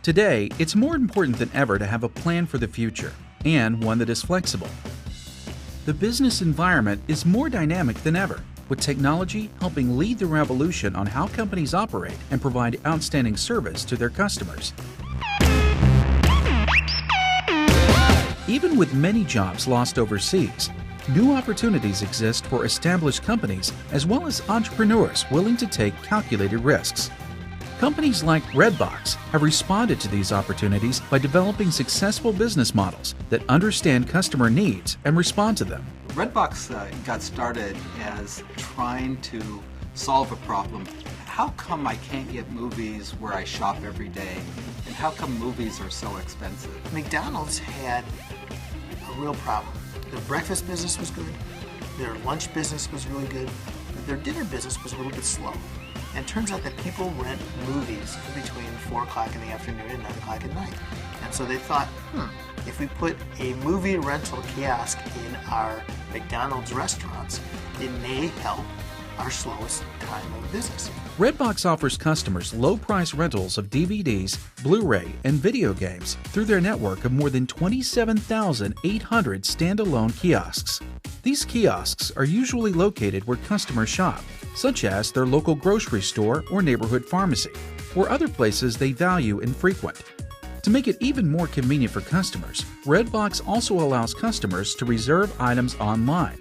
Today, it's more important than ever to have a plan for the future, and one that is flexible. The business environment is more dynamic than ever, with technology helping lead the revolution on how companies operate and provide outstanding service to their customers. Even with many jobs lost overseas, new opportunities exist for established companies as well as entrepreneurs willing to take calculated risks. Companies like RedBox have responded to these opportunities by developing successful business models that understand customer needs and respond to them. RedBox got started as trying to solve a problem. How come I can't get movies where I shop every day? And how come movies are so expensive? McDonald's had a real problem. Their breakfast business was good, their lunch business was really good, but their dinner business was a little bit slow. And it turns out that people rent movies between 4 o'clock in the afternoon and 9 o'clock at night. And so they thought, if we put a movie rental kiosk in our McDonald's restaurants, it may help our slowest time of business. RedBox offers customers low-price rentals of DVDs, Blu-ray, and video games through their network of more than 27,800 standalone kiosks. These kiosks are usually located where customers shop, such as their local grocery store or neighborhood pharmacy, or other places they value and frequent. To make it even more convenient for customers, RedBox also allows customers to reserve items online.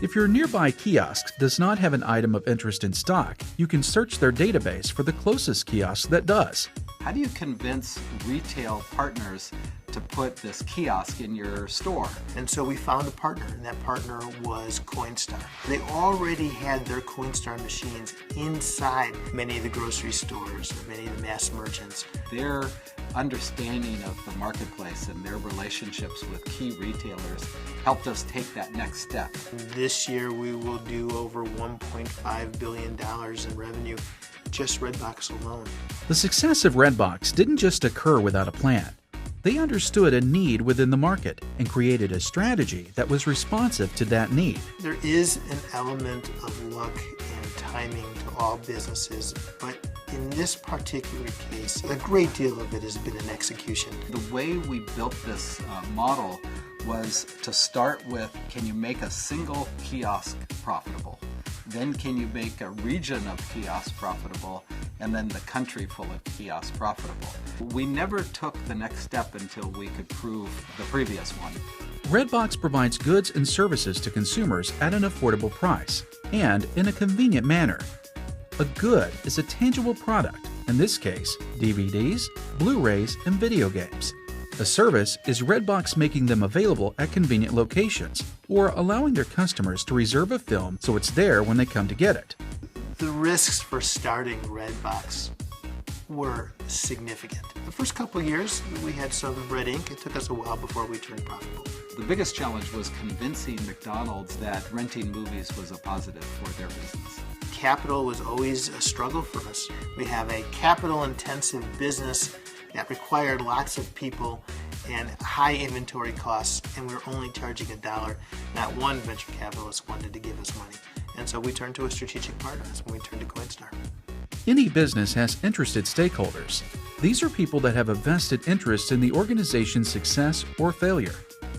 If your nearby kiosk does not have an item of interest in stock, you can search their database for the closest kiosk that does. How do you convince retail partners to put this kiosk in your store? And so we found a partner, and that partner was Coinstar. They already had their Coinstar machines inside many of the grocery stores, many of the mass merchants. Their understanding of the marketplace and their relationships with key retailers helped us take that next step. This year we will do over $1.5 billion in revenue, just RedBox alone. The success of RedBox didn't just occur without a plan. They understood a need within the market and created a strategy that was responsive to that need. There is an element of luck and timing to all businesses, but in this particular case, a great deal of it has been in execution. The way we built this model was to start with, can you make a single kiosk profitable? Then can you make a region of kiosks profitable? And then the country full of kiosks profitable. We never took the next step until we could prove the previous one. RedBox provides goods and services to consumers at an affordable price and in a convenient manner. A good is a tangible product, in this case, DVDs, Blu-rays, and video games. A service is RedBox making them available at convenient locations or allowing their customers to reserve a film so it's there when they come to get it. The risks for starting RedBox were significant. The first couple of years, we had some red ink. It took us a while before we turned profitable. The biggest challenge was convincing McDonald's that renting movies was a positive for their business. Capital was always a struggle for us. We have a capital-intensive business that required lots of people and high inventory costs, and we were only charging $1. Not one venture capitalist wanted to give us money. And so we turned to a strategic partner. That's when we turned to Coinstar. Any business has interested stakeholders. These are people that have a vested interest in the organization's success or failure.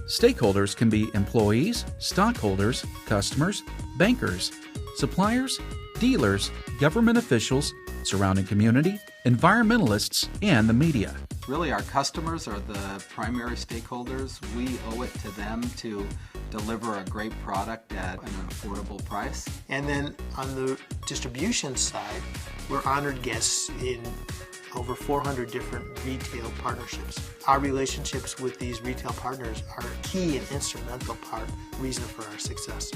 Stakeholders can be employees, stockholders, customers, bankers, suppliers, dealers, government officials, surrounding community, environmentalists, and the media. Really, our customers are the primary stakeholders. We owe it to them to deliver a great product at an affordable price. And then on the distribution side, we're honored guests in over 400 different retail partnerships. Our relationships with these retail partners are a key and instrumental reason for our success.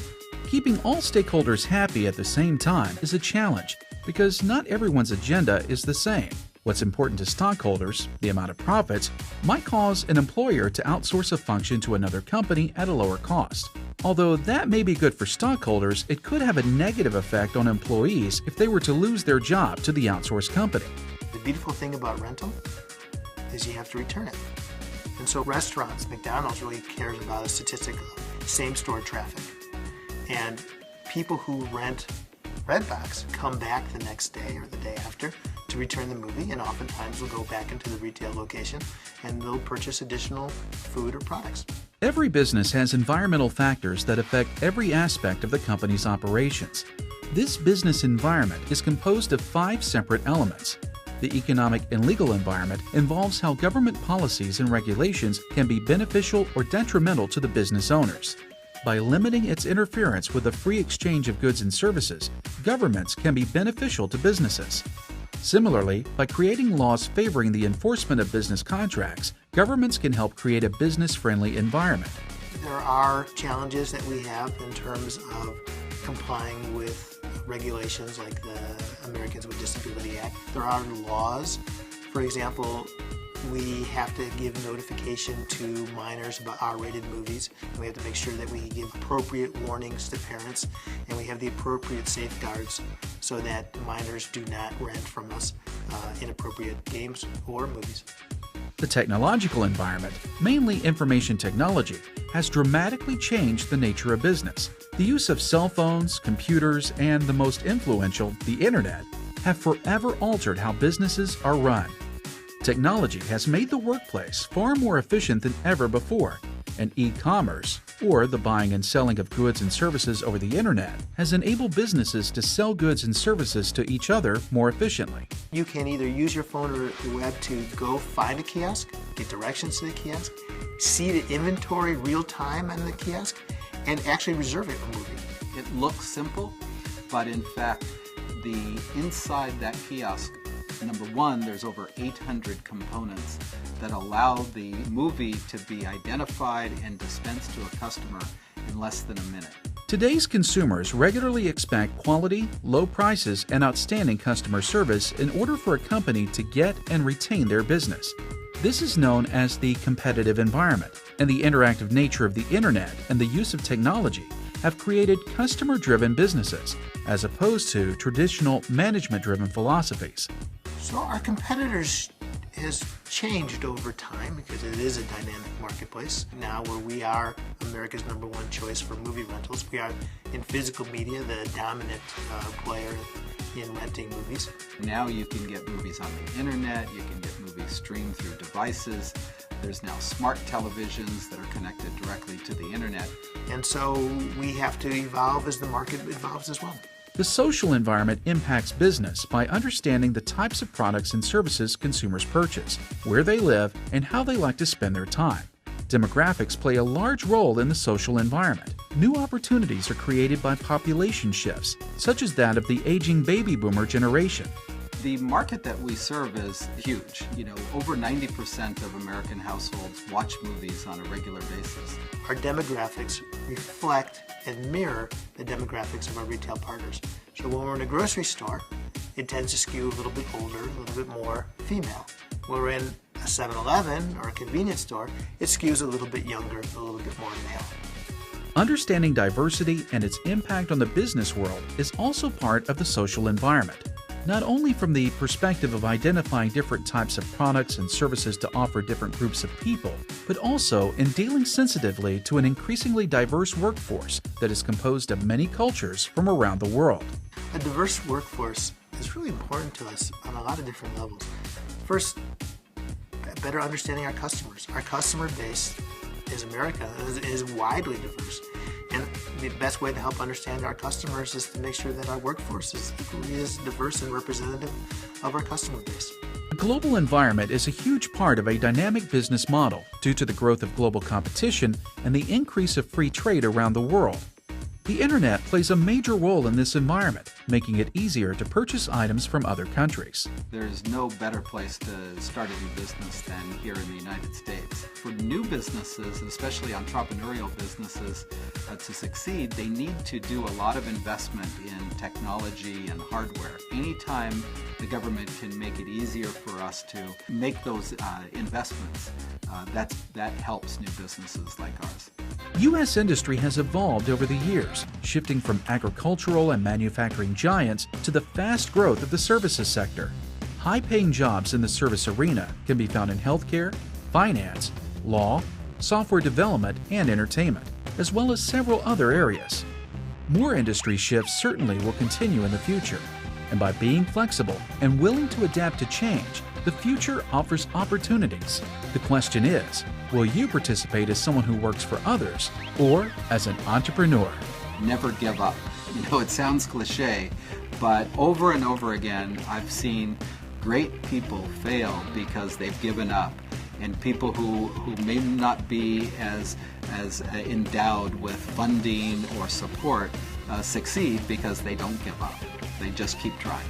Keeping all stakeholders happy at the same time is a challenge because not everyone's agenda is the same. What's important to stockholders, the amount of profits, might cause an employer to outsource a function to another company at a lower cost. Although that may be good for stockholders, it could have a negative effect on employees if they were to lose their job to the outsourced company. The beautiful thing about rental is you have to return it. And so restaurants, McDonald's really cares about a statistic of same-store traffic. And people who rent RedBox come back the next day or the day after to return the movie, and oftentimes they'll go back into the retail location and they'll purchase additional food or products. Every business has environmental factors that affect every aspect of the company's operations. This business environment is composed of 5 separate elements. The economic and legal environment involves how government policies and regulations can be beneficial or detrimental to the business owners. By limiting its interference with the free exchange of goods and services, governments can be beneficial to businesses. Similarly, by creating laws favoring the enforcement of business contracts, governments can help create a business-friendly environment. There are challenges that we have in terms of complying with regulations like the Americans with Disability Act. There are laws. For example, we have to give notification to minors about R-rated movies, and we have to make sure that we give appropriate warnings to parents, and we have the appropriate safeguards so that minors do not rent from us inappropriate games or movies. The technological environment, mainly information technology, has dramatically changed the nature of business. The use of cell phones, computers, and the most influential, the internet, have forever altered how businesses are run. Technology has made the workplace far more efficient than ever before, and e-commerce, or the buying and selling of goods and services over the internet, has enabled businesses to sell goods and services to each other more efficiently. You can either use your phone or the web to go find a kiosk, get directions to the kiosk, see the inventory real time on the kiosk, and actually reserve it a movie. It looks simple, but in fact, the inside that kiosk, number one, there's over 800 components that allow the movie to be identified and dispensed to a customer in less than a minute. Today's consumers regularly expect quality, low prices, and outstanding customer service in order for a company to get and retain their business. This is known as the competitive environment, and the interactive nature of the internet and the use of technology have created customer-driven businesses, as opposed to traditional management-driven philosophies. So our competitors has changed over time because it is a dynamic marketplace. Now where we are America's #1 choice for movie rentals, we are in physical media the dominant player in renting movies. Now you can get movies on the internet, you can get movies streamed through devices. There's now smart televisions that are connected directly to the internet. And so we have to evolve as the market evolves as well. The social environment impacts business by understanding the types of products and services consumers purchase, where they live, and how they like to spend their time. Demographics play a large role in the social environment. New opportunities are created by population shifts, such as that of the aging baby boomer generation. The market that we serve is huge. Over 90% of American households watch movies on a regular basis. Our demographics reflect and mirror the demographics of our retail partners. So when we're in a grocery store, it tends to skew a little bit older, a little bit more female. When we're in a 7-Eleven or a convenience store, it skews a little bit younger, a little bit more male. Understanding diversity and its impact on the business world is also part of the social environment. Not only from the perspective of identifying different types of products and services to offer different groups of people, but also in dealing sensitively to an increasingly diverse workforce that is composed of many cultures from around the world. A diverse workforce is really important to us on a lot of different levels. First, better understanding our customers. Our customer base is America, is widely diverse. And the best way to help understand our customers is to make sure that our workforce is equally as diverse and representative of our customer base. A global environment is a huge part of a dynamic business model due to the growth of global competition and the increase of free trade around the world. The internet plays a major role in this environment, making it easier to purchase items from other countries. There's no better place to start a new business than here in the United States. For new businesses, especially entrepreneurial businesses, to succeed, they need to do a lot of investment in technology and hardware. Anytime the government can make it easier for us to make those investments, that helps new businesses like ours. U.S. industry has evolved over the years, shifting from agricultural and manufacturing giants to the fast growth of the services sector. High-paying jobs in the service arena can be found in healthcare, finance, law, software development, and entertainment, as well as several other areas. More industry shifts certainly will continue in the future, and by being flexible and willing to adapt to change, the future offers opportunities. The question is, will you participate as someone who works for others or as an entrepreneur? Never give up. It sounds cliche, but over and over again, I've seen great people fail because they've given up, and people who may not be as endowed with funding or support succeed because they don't give up. They just keep trying.